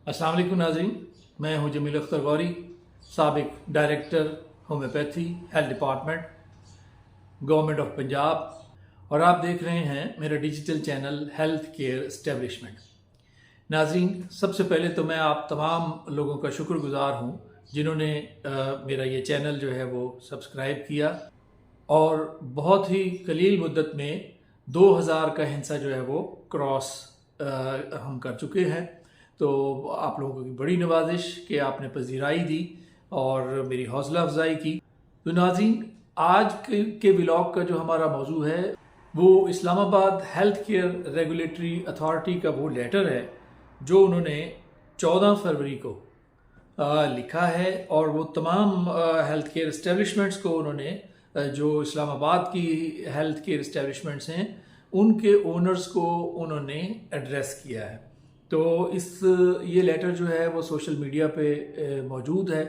अस्सलाम वालेकुम नाज़रीन, मैं हूं जमील अख्तर गौरी, साबिक director homeopathy health department government of Punjab और आप देख रहे हैं मेरा digital channel health care establishment. नाज़रीन, सबसे पहले तो मैं आप तमाम लोगों का शुक्रगुजार हूं जिन्होंने मेरा ये चैनल जो है वो सब्सक्राइब किया और बहुत ही कलील मुद्दत में 2000 का हिस्सा जो है वो क्रॉस हम कर चुके हैं। तो आप लोगों की बड़ी नवाजिश कि आपने पजीराई दी और मेरी हौसला अफजाई की। तो नाज़रीन, आज के व्लॉग का जो हमारा मौजू है वो Islamabad health care regulatory authority का वो लेटर है जो उन्होंने 14 फरवरी को लिखा है और वो तमाम हेल्थ केयर इस्टेब्लिशमेंट्स को उन्होंने जो इस्लामाबाद की हेल्थ केयर इस्टेब्लिशमेंट्स हैं उनके ओनर्स को उन्होंने एड्रेस किया है। तो ये लेटर जो है वो सोशल मीडिया पे मौजूद है।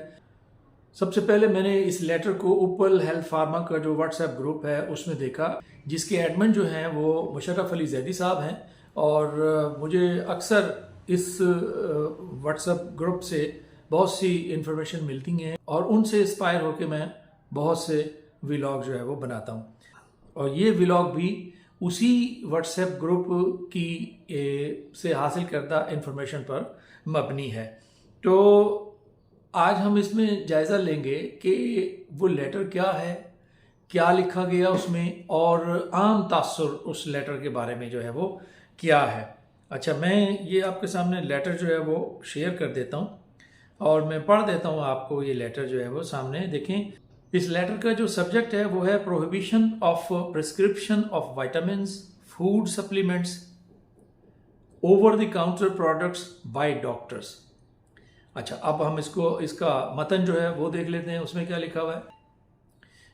सबसे पहले मैंने इस लेटर को उपल हेल्थ फार्मा का जो व्हाट्सएप ग्रुप है उसमें देखा, जिसके एडमिन जो हैं वो मुशर्रफ अली जैदी साहब हैं और मुझे अक्सर इस व्हाट्सएप ग्रुप से बहुत सी इंफॉर्मेशन मिलती हैं और उनसे इंस्पायर होकर मैं बहुत से व्लॉग जो है वो बनाता हूँ और ये व्लॉग भी उसी व्हाट्सएप ग्रुप की से हासिल करदा इंफॉर्मेशन पर मबनी है। तो आज हम इसमें जायज़ा लेंगे कि वो लेटर क्या है, क्या लिखा गया उसमें और आम तासुर उस लेटर के बारे में जो है वो क्या है। अच्छा, मैं ये आपके सामने लेटर जो है वो शेयर कर देता हूँ और मैं पढ़ देता हूँ आपको। ये लेटर जो है वो सामने देखें। इस लेटर का जो सब्जेक्ट है वो है prohibition of prescription of vitamins, food supplements, over the counter products by doctors. अच्छा, अब हम इसका मतन जो है वो देख लेते हैं। उसमें क्या लिखा हुआ है?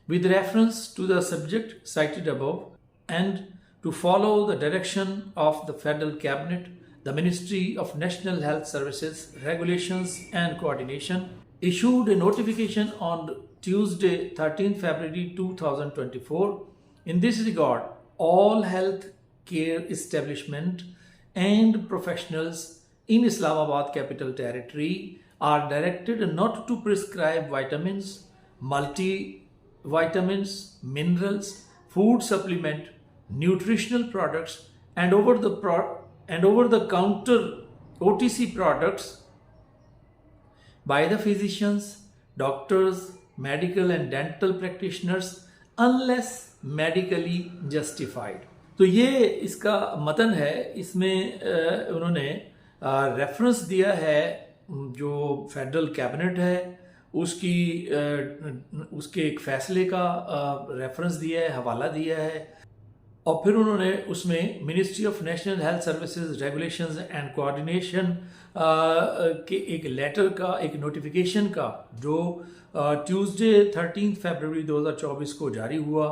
With reference to the subject cited above and to follow the direction of the federal cabinet, the ministry of national health services regulations and coordination issued a notification on Tuesday, 13 February 2024. In this regard, all health care establishment and professionals in Islamabad Capital Territory are directed not to prescribe vitamins, multivitamins, minerals, food supplement, nutritional products, and over the counter OTC products by the physicians, doctors, medical and dental practitioners unless medically justified। तो ये इसका मतन है। इसमें उन्होंने reference दिया है जो फेडरल कैबिनेट है उसके एक फैसले का रेफरेंस दिया है, हवाला दिया है और फिर उन्होंने उसमें ministry of national health services regulations and coordination के एक लेटर का, एक नोटिफिकेशन का जो ट्यूसडे 13 फरवरी 2024 को जारी हुआ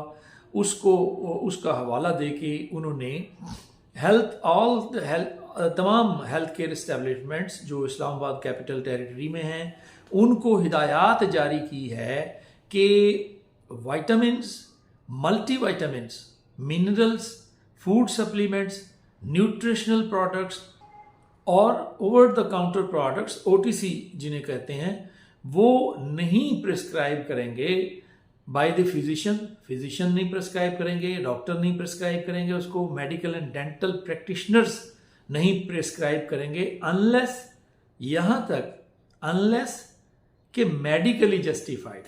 उसका हवाला दे के उन्होंने तमाम हेल्थ केयर इस्टेब्लिशमेंट्स जो इस्लामाबाद कैपिटल टेरिटरी में हैं उनको हिदायत जारी की है कि vitamins, multivitamins, minerals, food supplements, nutritional products और over the counter products OTC जिन्हें कहते हैं वो नहीं प्रिस्क्राइब करेंगे बाय द फिजिशियन नहीं प्रिस्क्राइब करेंगे, डॉक्टर नहीं प्रिस्क्राइब करेंगे उसको, मेडिकल एंड डेंटल प्रैक्टिशनर्स नहीं प्रिस्क्राइब करेंगे अनलेस कि मेडिकली जस्टिफाइड।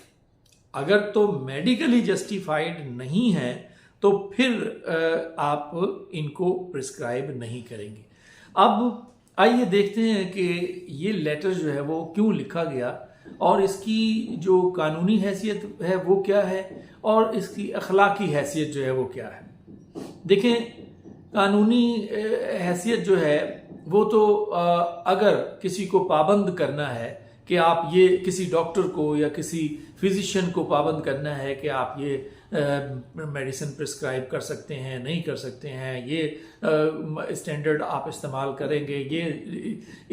अगर तो मेडिकली जस्टिफाइड नहीं है तो फिर आप इनको प्रिस्क्राइब नहीं करेंगे। अब आइए देखते हैं कि ये लेटर जो है वो क्यों लिखा गया और इसकी जो कानूनी हैसियत है वो क्या है और इसकी अखलाकी हैसियत जो है वो क्या है। देखें, कानूनी हैसियत जो है वो तो अगर किसी को पाबंद करना है कि आप ये किसी डॉक्टर को या किसी फिजिशियन को पाबंद करना है कि आप ये मेडिसिन प्रिस्क्राइब कर सकते हैं, नहीं कर सकते हैं, ये स्टैंडर्ड आप इस्तेमाल करेंगे, ये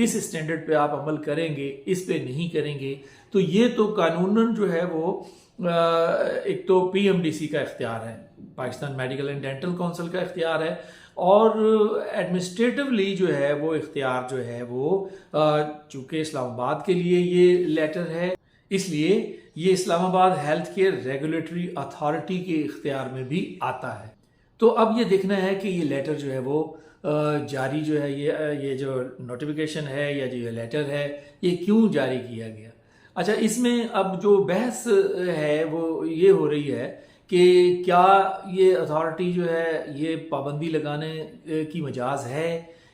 इस स्टैंडर्ड पे आप अमल करेंगे, इस पे नहीं करेंगे, तो ये तो कानूनन जो है वो एक तो PMDC का इख्तियार है, Pakistan medical and dental council का इख्तियार है और एडमिनिस्ट्रेटिवली जो है वो इख्तियार जो है वो चूँकि इस्लामाबाद के लिए ये लेटर है, इसलिए ये Islamabad health care regulatory authority के इख्तियार में भी आता है। तो अब ये देखना है कि ये लेटर जो है वो जारी जो है ये जो नोटिफिकेशन है या जो ये लेटर है ये क्यों जारी किया गया। अच्छा, इसमें अब जो बहस है वो ये हो रही है कि क्या ये अथॉरिटी जो है ये पाबंदी लगाने की मजाज है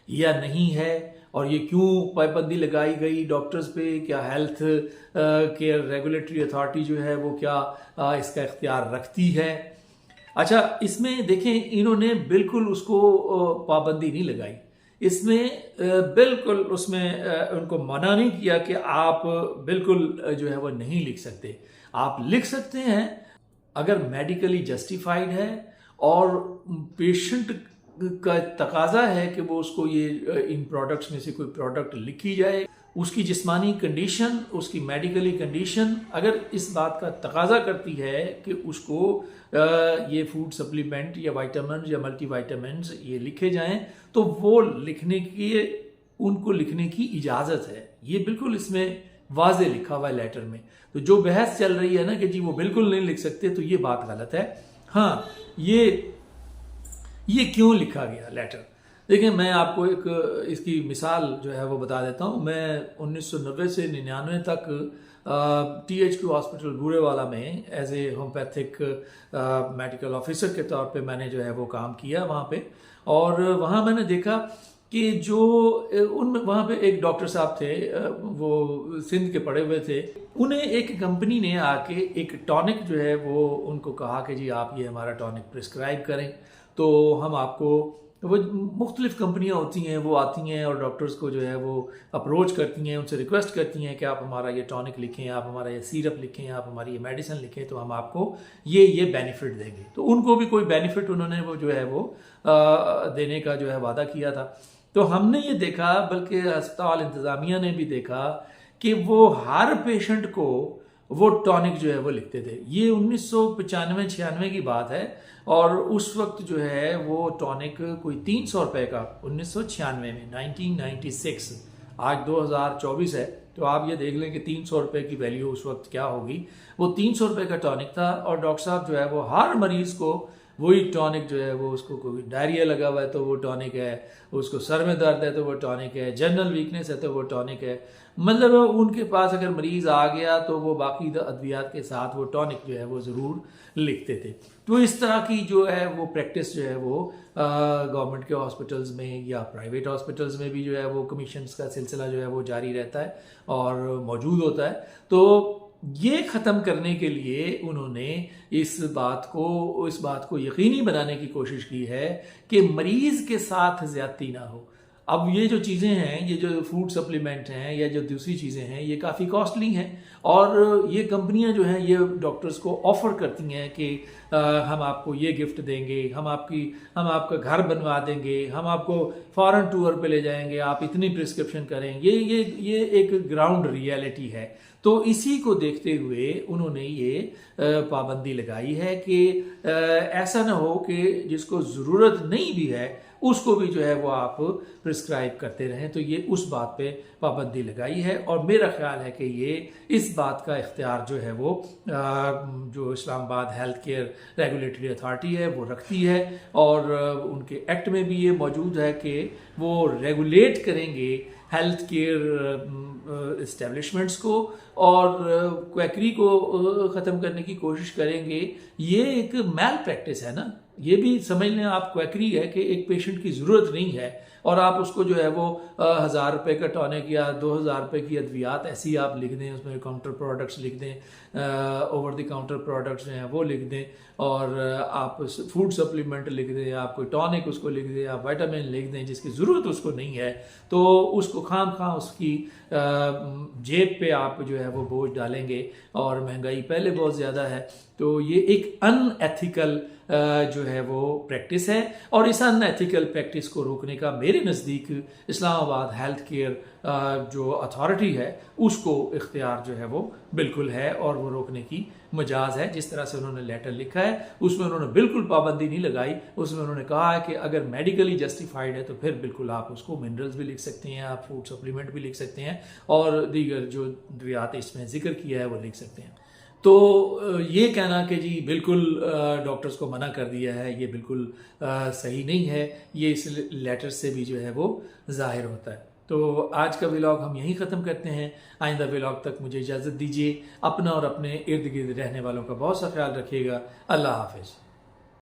या नहीं है, और ये क्यों पाबंदी लगाई गई डॉक्टर्स पे। क्या हेल्थ केयर रेगुलेटरी अथॉरिटी जो है वो क्या इसका इख्तियार रखती है। अच्छा, इसमें देखें इन्होंने बिल्कुल उसको पाबंदी नहीं लगाई, इसमें बिल्कुल उसमें उनको मना नहीं किया कि आप बिल्कुल जो है वो नहीं लिख सकते। आप लिख सकते हैं अगर मेडिकली जस्टिफाइड है और पेशेंट का तकाजा है कि वो उसको ये इन प्रोडक्ट्स में से कोई प्रोडक्ट लिखी जाए, उसकी जिस्मानी कंडीशन, उसकी मेडिकली कंडीशन अगर इस बात का तकाजा करती है कि उसको ये फूड सप्लीमेंट या विटामिन या मल्टीविटामिन्स ये लिखे जाएं, तो वो उनको लिखने की इजाज़त है। ये बिल्कुल इसमें वाज़े लिखा हुआ है लेटर में। तो जो बहस चल रही है ना कि जी वो बिल्कुल नहीं लिख सकते, तो ये बात गलत है। हाँ, ये क्यों लिखा गया लेटर, देखिए मैं आपको एक इसकी मिसाल जो है वो बता देता हूँ। मैं 1990 से 99 तक THQ हॉस्पिटल बूरेवाला में as a homeopathic medical officer के तौर पे मैंने जो है वो काम किया वहाँ पे। और वहाँ मैंने देखा कि जो वहाँ पे एक डॉक्टर साहब थे, वो सिंध के पढ़े हुए थे। उन्हें एक कंपनी ने आके एक टॉनिक जो है वो उनको कहा कि जी आप ये हमारा टॉनिक प्रिस्क्राइब करें, तो हम आपको, वो मुख्तलिफ कंपनियां होती हैं, वो आती हैं और डॉक्टर्स को जो है वो अप्रोच करती हैं, उनसे रिक्वेस्ट करती हैं कि आप हमारा ये टॉनिक लिखें, आप हमारा ये सिरप लिखें, आप हमारी ये मेडिसिन लिखें, तो हम आपको ये बेनिफिट देंगे। तो उनको भी कोई बेनिफिट उन्होंने वो जो है वो देने का जो है वादा किया था। तो हमने ये देखा, बल्कि अस्पताल इंतज़ामिया ने भी देखा कि वो हर पेशेंट को वो टॉनिक जो है वो लिखते थे। ये 1995-96 की बात है, और उस वक्त जो है वो टॉनिक कोई 300 रुपये का 1996 में 1996, आज 2024 है, तो आप ये देख लें कि 300 रुपये की वैल्यू उस वक्त क्या होगी। वो 300 रुपये का टॉनिक था, और डॉक्टर साहब जो है वो हर मरीज़ को वही टॉनिक जो है वो, उसको कोई डायरिया लगा हुआ है तो वो टॉनिक है, उसको सर में दर्द है तो वो टॉनिक है, जनरल वीकनेस है तो वो टॉनिक है। मतलब उनके पास अगर मरीज़ आ गया तो वो बाकी अद्वियात के साथ वो टॉनिक जो है वो ज़रूर लिखते थे। तो इस तरह की जो है वो प्रैक्टिस जो है वो गवर्नमेंट के हॉस्पिटल्स में या प्राइवेट हॉस्पिटल्स में भी जो है वो कमीशंस का सिलसिला जो है वो जारी रहता है और मौजूद होता है। तो ये ख़त्म करने के लिए उन्होंने इस बात को यकीनी बनाने की कोशिश की है कि मरीज़ के साथ ज़्यादती ना हो। अब ये जो चीज़ें हैं, ये जो फूड सप्लीमेंट हैं या जो दूसरी चीज़ें हैं, ये काफ़ी कॉस्टली हैं, और ये कंपनियां जो हैं ये डॉक्टर्स को ऑफ़र करती हैं कि हम आपको ये गिफ्ट देंगे, हम आपका घर बनवा देंगे, हम आपको फॉरेन टूर पे ले जाएंगे, आप इतनी प्रिस्क्रिप्शन करें। ये एक ग्राउंड रियलिटी है। तो इसी को देखते हुए उन्होंने ये पाबंदी लगाई है कि ऐसा ना हो कि जिसको ज़रूरत नहीं भी है उसको भी जो है वो आप प्रिस्क्राइब करते रहें। तो ये उस बात पे पाबंदी लगाई है, और मेरा ख्याल है कि ये इस बात का इख्तियार जो है वो जो Islamabad health care regulatory authority है वो रखती है, और उनके एक्ट में भी ये मौजूद है कि वो रेगुलेट करेंगे हेल्थ केयर इस्टेब्लिशमेंट्स को, और क्वैकरी को ख़त्म करने की कोशिश करेंगे। ये एक मैल प्रैक्टिस है ना, ये भी समझ लें आप, क्वैकरी है कि एक पेशेंट की ज़रूरत नहीं है और आप उसको जो है वो 1000 रुपये का टॉनिक या 2000 रुपये की अद्वियात ऐसी आप लिख दें, उसमें काउंटर प्रोडक्ट्स लिख दें, ओवर द काउंटर प्रोडक्ट्स जो हैं वो लिख दें, और आप फूड सप्लीमेंट लिख दें, आप कोई टॉनिक उसको लिख दें, आप विटामिन लिख दें जिसकी ज़रूरत उसको नहीं है, तो उसको खाम उसकी जेब पे आप जो है वो बोझ डालेंगे, और महंगाई पहले बहुत ज़्यादा है। तो ये एक अनएथिकल जो है वो प्रैक्टिस है। और इस अनएथिकल प्रैक्टिस को रोकने का मेरे नज़दीक इस्लामाबाद हेल्थ केयर जो अथॉरिटी है उसको इख्तियार जो है वो बिल्कुल है और वो रोकने की मजाज है। जिस तरह से उन्होंने लेटर लिखा है उसमें उन्होंने बिल्कुल पाबंदी नहीं लगाई। उसमें उन्होंने कहा है कि अगर मेडिकली जस्टिफाइड है तो फिर बिल्कुल आप उसको मिनरल्स भी लिख सकते हैं, आप फूड सप्लीमेंट भी लिख सकते हैं और दीगर जो दवात इसमें जिक्र किया है वो लिख सकते हैं। तो ये कहना कि जी बिल्कुल डॉक्टर्स को मना कर दिया है, ये बिल्कुल सही नहीं है, ये इस लेटर से भी जो है वो जाहिर होता है। तो आज का व्लॉग हम यहीं ख़त्म करते हैं। आइंदा व्लॉग तक मुझे इजाज़त दीजिए। अपना और अपने इर्द गिर्द रहने वालों का बहुत सा ख्याल रखिएगा। अल्लाह हाफिज़।